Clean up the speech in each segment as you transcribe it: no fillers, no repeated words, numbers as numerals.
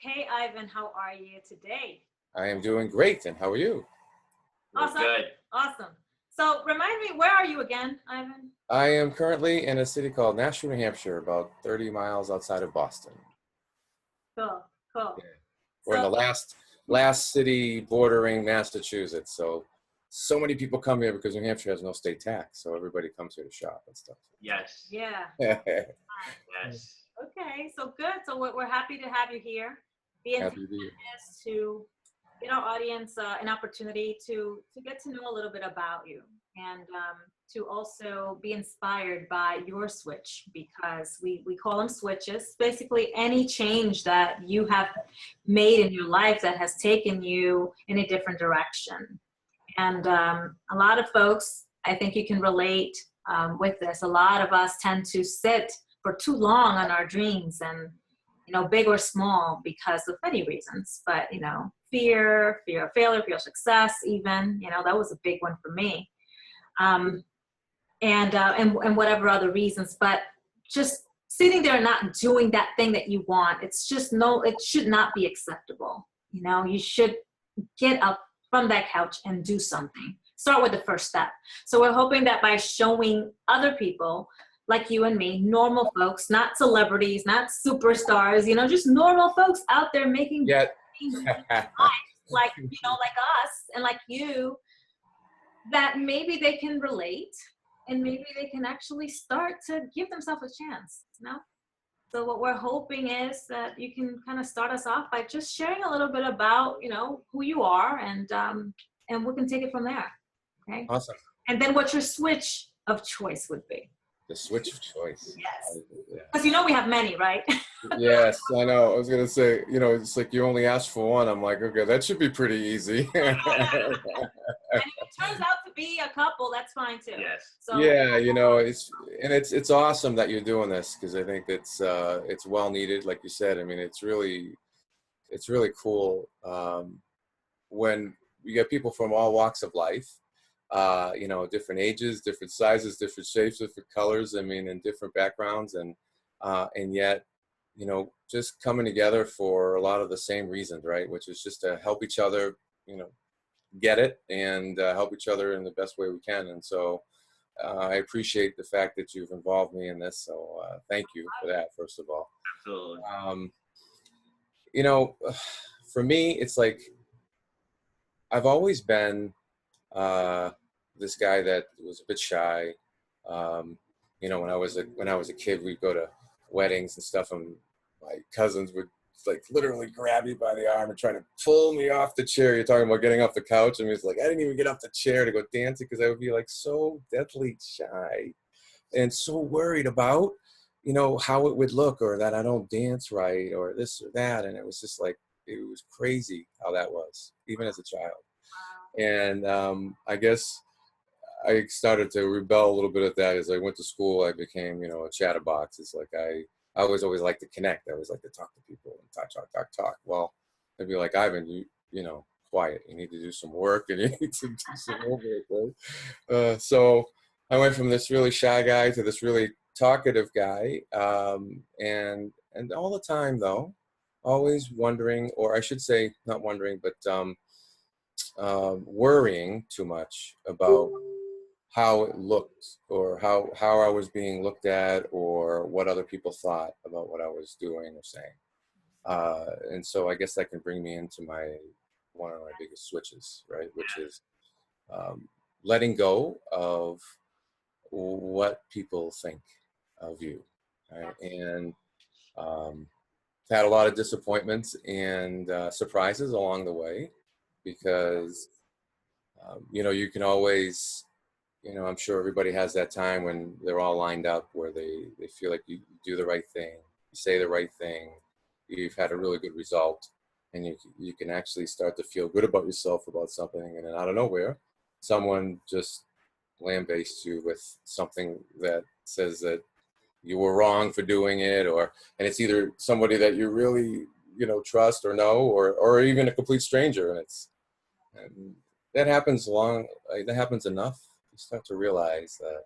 Hey, Ivan, how are you today? I am doing great, and how are you? We're Awesome. good. Awesome. So remind me, where are you again, Ivan? I am currently in a city called Nashua, New Hampshire, about 30 miles outside of Boston. Cool, cool. Yeah. We're in So, the last city bordering Massachusetts, so many people come here because New Hampshire has no state tax, so everybody comes here to shop and stuff. Yes. yeah. Yes. Okay, so good. So we're happy to have you here. The intent Happy to be here. is to get our audience an opportunity to get to know a little bit about you and to also be inspired by your switch, because we call them switches. Basically, any change that you have made in your life that has taken you in a different direction. And a lot of folks, I think you can relate with this. A lot of us tend to sit for too long on our dreams, and big or small, because of many reasons. But fear of failure, fear of success, even that was a big one for me, and whatever other reasons. But just sitting there and not doing that thing that you want, it's just it should not be acceptable. You should get up from that couch and do something. Start with the first step. So we're hoping that by showing other people like you and me, normal folks, not celebrities, not superstars, just normal folks out there making Yeah. like us and like you, that maybe they can relate and maybe they can actually start to give themselves a chance. So what we're hoping is that you can kind of start us off by just sharing a little bit about, who you are, and we can take it from there. Okay. Awesome. And then what your switch of choice would be. The switch of choice. Yes. Yeah. Because we have many, right? Yes, I know. I was gonna say, it's like you only asked for one. I'm like, okay, that should be pretty easy. And if it turns out to be a couple, that's fine too. Yes. So Yeah, it's awesome that you're doing this, because I think it's well needed, like you said. I mean, it's really cool when you get people from all walks of life, different ages, different sizes, different shapes, different colors. I mean, and different backgrounds, and yet, just coming together for a lot of the same reasons, right? Which is just to help each other, get it, and help each other in the best way we can. And so I appreciate the fact that you've involved me in this. So thank you for that, first of all. Absolutely. For me, it's like I've always been this guy that was a bit shy. When I was a kid, we'd go to weddings and stuff, and my cousins would like literally grab me by the arm and try to pull me off the chair. You're talking about getting off the couch. I mean, it's like I didn't even get off the chair to go dancing because I would be like so deathly shy and so worried about, how it would look, or that I don't dance right, or this or that. And it was just like, it was crazy how that was, even as a child. And I guess I started to rebel a little bit at that. As I went to school, I became, a chatterbox. It's like I always like to connect. I always like to talk to people and talk. Well, they'd be like, Ivan, quiet. You need to do some work, and you need to do some homework, right? So I went from this really shy guy to this really talkative guy, and all the time though, always wondering, or I should say, not wondering, but worrying too much about how it looked, or how I was being looked at, or what other people thought about what I was doing or saying. And so I guess that can bring me into one of my biggest switches, right? Which is letting go of what people think of you, right? And had a lot of disappointments and surprises along the way, because you can always, I'm sure everybody has that time when they're all lined up where they feel like you do the right thing, you say the right thing, you've had a really good result, and you can actually start to feel good about yourself about something, and then out of nowhere, someone just lambastes you with something that says that you were wrong for doing it, and it's either somebody that you really, trust or know, or even a complete stranger, and that happens enough. You start to realize that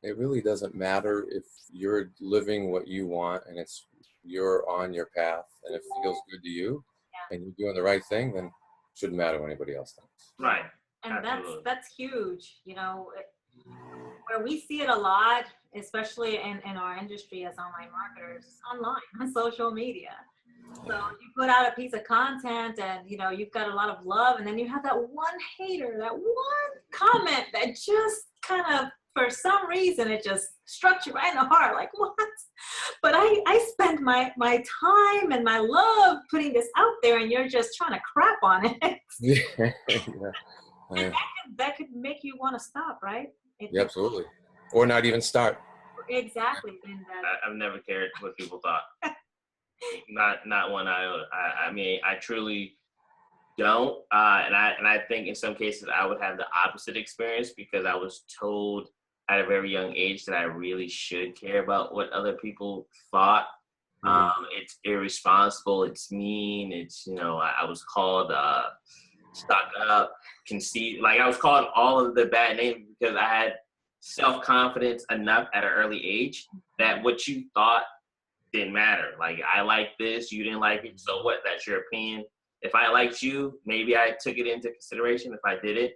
it really doesn't matter if you're living what you want and it's you're on your path and it feels good to you and you're doing the right thing, then it shouldn't matter what anybody else thinks. Right. And Absolutely. that's huge, you know, where we see it a lot, especially in our industry as online marketers, online, on social media. So you put out a piece of content and, you know, you've got a lot of love, and then you have that one hater, that one comment that just kind of, for some reason, it just struck you right in the heart. Like, what? But I spent my time and my love putting this out there, and you're just trying to crap on it. Yeah. And that could make you want to stop, right? Yeah, absolutely. Or not even start. Exactly. And I've never cared what people thought. Not one iota. I mean, I truly don't. And I think in some cases I would have the opposite experience because I was told at a very young age that I really should care about what other people thought. It's irresponsible. It's mean. It's, you know, I was called stuck up, conceited. Like, I was called all of the bad names because I had self-confidence enough at an early age that what you thought didn't matter. Like, I like this, you didn't like it, so what? That's your opinion. If I liked you, maybe I took it into consideration. If I didn't,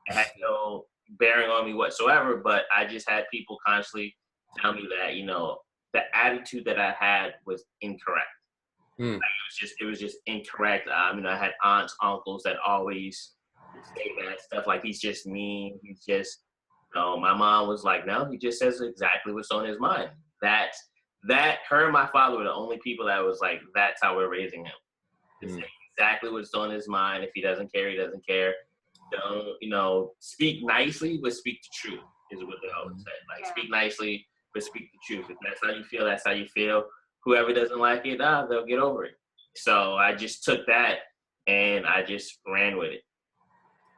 it had no bearing on me whatsoever. But I just had people constantly tell me that, you know, the attitude that I had was incorrect. Like, it was just incorrect. You know, I had aunts, uncles that always say that stuff, like, he's just mean. He's just, you know, my mom was like, no, he just says exactly what's on his mind. That her and my father were the only people that was like, that's how we're raising him. To say exactly what's on his mind. If he doesn't care, he doesn't care. Don't, you know, speak nicely, but speak the truth is what they always say. Like, speak nicely, but speak the truth. If that's how you feel, that's how you feel. Whoever doesn't like it, they'll get over it. So I just took that and I just ran with it.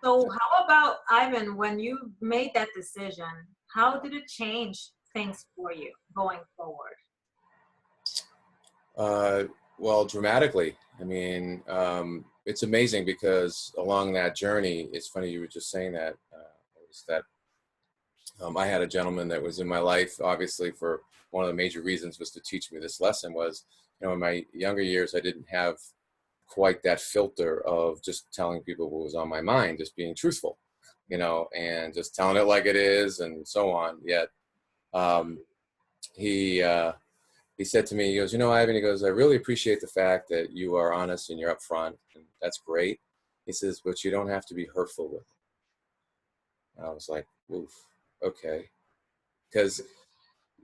so how about, Ivan, when you made that decision, how did it change things for you going forward? Well, dramatically. I mean, it's amazing because along that journey, it's funny you were just saying that, was that I had a gentleman that was in my life, obviously, for one of the major reasons was to teach me this lesson was, you know, in my younger years, I didn't have quite that filter of just telling people what was on my mind, just being truthful, you know, and just telling it like it is and so on. Yet he said to me, he goes, you know, Ivan, he goes, I really appreciate the fact that you are honest and you're upfront, and that's great. He says, but you don't have to be hurtful with it. And I was like, oof, okay. Because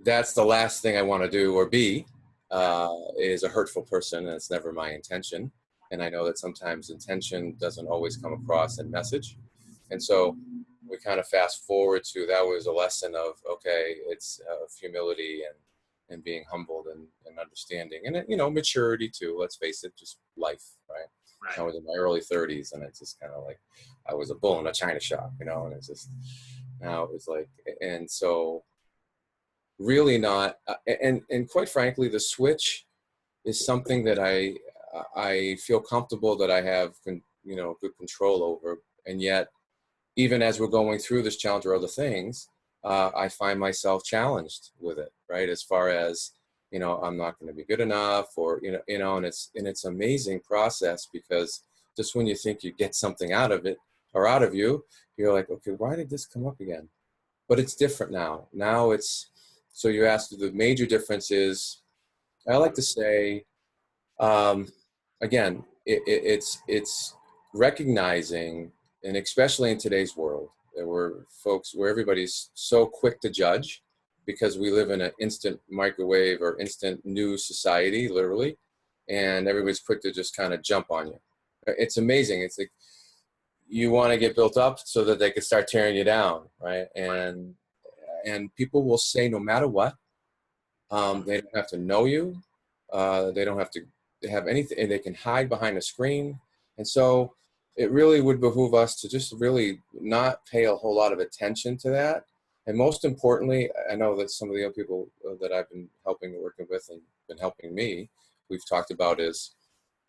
that's the last thing I want to do or be, is a hurtful person, and it's never my intention. And I know that sometimes intention doesn't always come across in message. And so we kind of fast forward to, that was a lesson of, okay, it's humility and being humbled and understanding. And, you know, maturity too, let's face it, just life, right? I was in my early 30s, and it's just kind of like, I was a bull in a china shop, you know, and it's just, now it was like, and so really not, and quite frankly, the switch is something that I feel comfortable that I have, you know, good control over. And yet, even as we're going through this challenge or other things, I find myself challenged with it, right? As far as, you know, I'm not going to be good enough, or, you know, and it's an amazing process, because just when you think you get something out of it or out of you, you're like, okay, why did this come up again? But it's different now. Now it's, so you asked, the major difference is, I like to say, again, it's recognizing, and especially in today's world, where everybody's so quick to judge, because we live in an instant microwave or instant news society, literally, and everybody's quick to just kind of jump on you. It's amazing. It's like, you want to get built up so that they can start tearing you down, right? And people will say no matter what. They don't have to know you. They don't have to have anything, and they can hide behind a screen. And so it really would behoove us to just really not pay a whole lot of attention to that. And most importantly, I know that some of the other people that I've been helping and working with and been helping me, we've talked about is,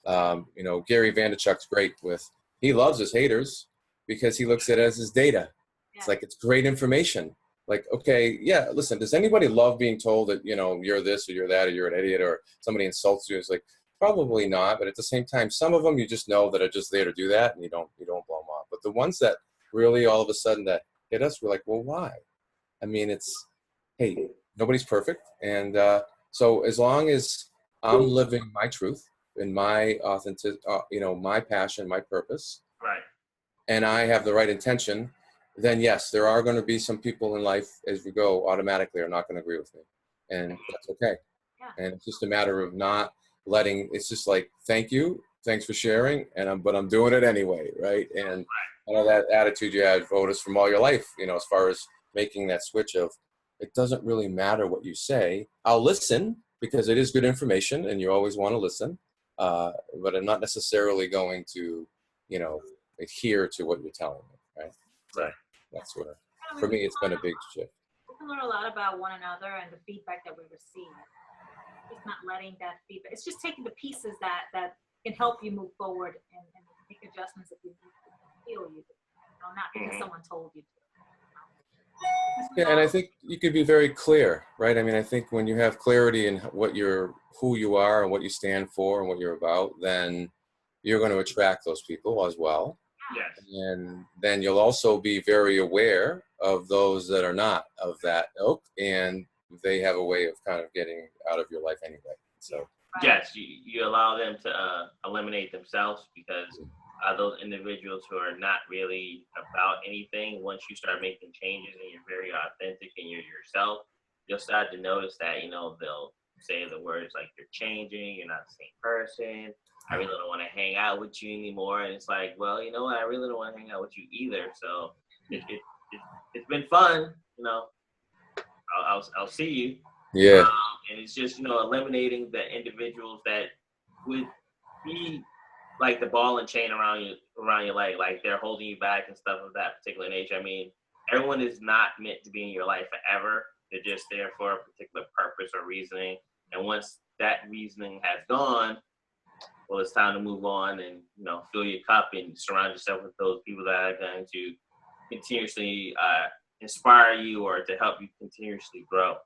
you know, Gary Vaynerchuk's great with, he loves his haters because he looks at it as his data. It's like, it's great information. Like, okay, yeah, listen, does anybody love being told that, you're this or you're that or you're an idiot or somebody insults you? It's like, probably not. But at the same time, some of them you just know that are just there to do that, and you don't blow them off. But the ones that really all of a sudden that hit us, we're like, well, why? I mean, hey, nobody's perfect. And so as long as I'm living my truth and my authentic, my passion, my purpose, Right. and I have the right intention, then yes, there are going to be some people in life as we go automatically are not going to agree with me. And that's okay. Yeah. And it's just a matter of not letting, it's just like, thank you, thanks for sharing, but I'm doing it anyway, right? And that attitude you had, Otis, from all your life, as far as making that switch of, it doesn't really matter what you say. I'll listen because it is good information and you always want to listen. But I'm not necessarily going to, adhere to what you're telling me, right? So that's where, for me, it's been a big shift. We can learn a lot about one another and the feedback that we receive. It's not letting that feedback. It's just taking the pieces that can help you move forward and make adjustments if you feel you do. Not because someone told you to. Yeah, and I think you could be very clear, right? I mean, I think when you have clarity in who you are and what you stand for and what you're about, then you're going to attract those people as well. Yes. And then you'll also be very aware of those that are not of that ilk, and they have a way of kind of getting out of your life anyway. So yes, you allow them to eliminate themselves, because those individuals who are not really about anything, once you start making changes and you're very authentic and you're yourself, you'll start to notice that, they'll say the words like, you're changing, you're not the same person, I really don't want to hang out with you anymore. And it's like, well, you know what, I really don't want to hang out with you either. So it's been fun, I'll see you. yeah. And it's just, eliminating the individuals that would be like the ball and chain around your leg, like they're holding you back and stuff of that particular nature. I mean, everyone is not meant to be in your life forever. They're just there for a particular purpose or reasoning. And once that reasoning has gone, well, it's time to move on and, fill your cup and surround yourself with those people that are going to continuously inspire you or to help you continuously grow.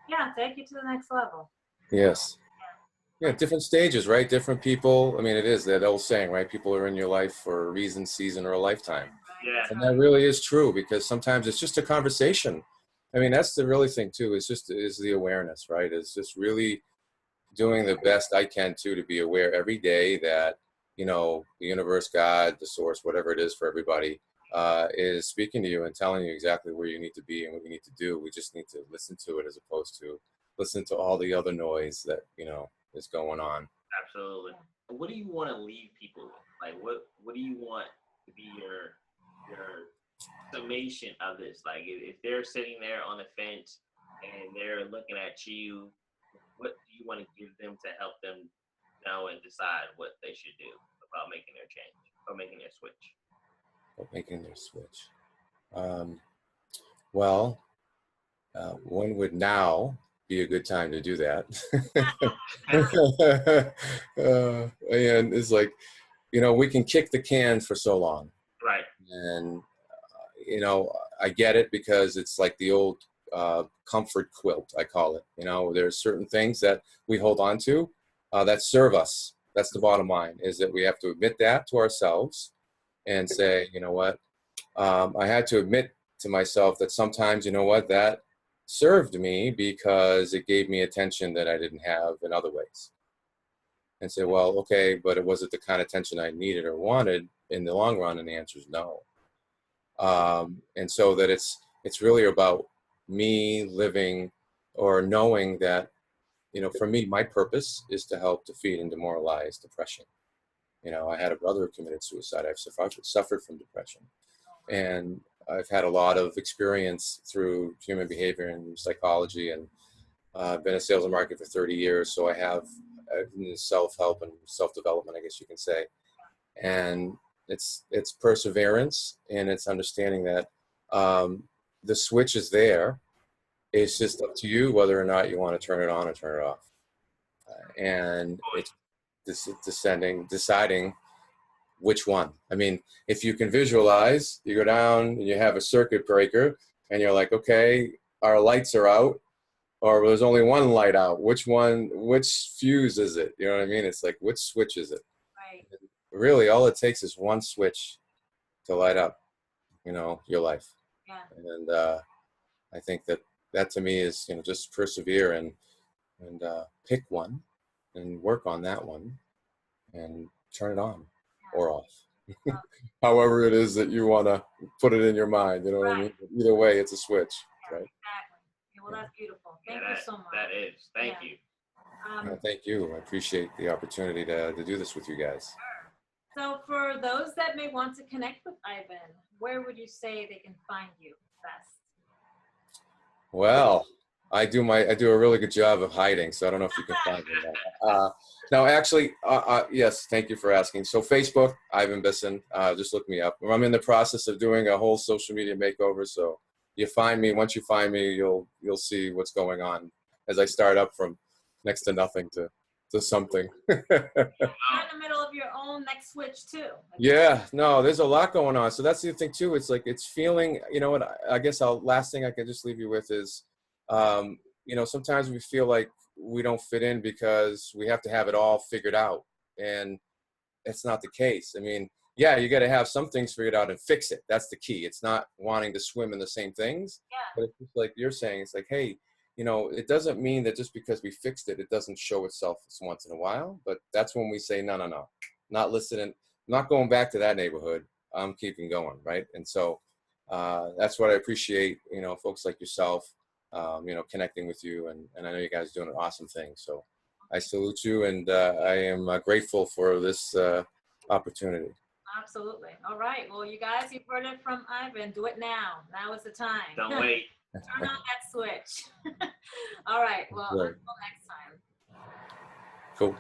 Yeah, take you to the next level. Yes. Yeah, different stages, right? Different people. I mean, it is that old saying, right? People are in your life for a reason, season, or a lifetime. Yeah. And that really is true, because sometimes it's just a conversation. I mean, that's the really thing too, is the awareness, right? It's just really doing the best I can to be aware every day that, the universe, God, the source, whatever it is for everybody, is speaking to you and telling you exactly where you need to be and what you need to do. We just need to listen to it as opposed to listen to all the other noise that, is going on. Absolutely. What do you want to leave people with? Like, what do you want to be your summation of this? Like, if they're sitting there on the fence and they're looking at you, what do you want to give them to help them know and decide what they should do about making their change or making their switch? When would now be a good time to do that? And it's like, we can kick the can for so long. Right. And, I get it, because it's like the old comfort quilt, I call it. There's certain things that we hold on to that serve us. That's the bottom line, is that we have to admit that to ourselves and say, you know what, I had to admit to myself that sometimes, that served me because it gave me attention that I didn't have in other ways. And say, well, okay, but was it the kind of attention I needed or wanted in the long run? And the answer is no. And so that it's really about me living or knowing that, for me, my purpose is to help defeat and demoralize depression. I had a brother who committed suicide. I've suffered from depression. And I've had a lot of experience through human behavior and psychology, and I've been in sales and marketing for 30 years. So I have self-help and self-development, I guess you can say. And it's perseverance, and it's understanding that the switch is there. It's just up to you whether or not you want to turn it on or turn it off. And it's deciding which one. I mean, if you can visualize, you go down and you have a circuit breaker, and you're like, okay, our lights are out, or there's only one light out. Which fuse is it? You know what I mean? It's like, which switch is it? Right. Really, all it takes is one switch to light up, your life. Yeah. And I think that to me is, just persevere and pick one and work on that one and turn it on or off. However it is that you want to put it in your mind, you know what I mean? Either way, it's a switch, right? Exactly. Yeah, well, that's beautiful. Thank you so much. That is. Thank you. Thank you. I appreciate the opportunity to do this with you guys. So for those that may want to connect with Ivan, where would you say they can find you best? Well, I do a really good job of hiding, so I don't know if you can find me now. No, actually, yes, thank you for asking. So Facebook, Ivan Bisson, just look me up. I'm in the process of doing a whole social media makeover, so once you find me, you'll see what's going on as I start up from next to nothing to something. You're in the middle of your own next switch too. Yeah, no, there's a lot going on. So that's the thing too. It's like, it's feeling, what I guess last thing I can just leave you with is, sometimes we feel like we don't fit in because we have to have it all figured out. And it's not the case. I mean, yeah, you got to have some things figured out and fix it. That's the key. It's not wanting to swim in the same things. Yeah. But it's just like you're saying, it's like, hey, it doesn't mean that just because we fixed it, it doesn't show itself once in a while. But that's when we say, no, not listening, not going back to that neighborhood. I'm keeping going, right? And so that's what I appreciate, folks like yourself, connecting with you. And I know you guys are doing an awesome thing. So I salute you, and I am grateful for this opportunity. Absolutely. All right. Well, you guys, you've heard it from Ivan. Do it now. Now is the time. Don't wait. Turn on that switch. All right. Well, Right. until next time. Cool.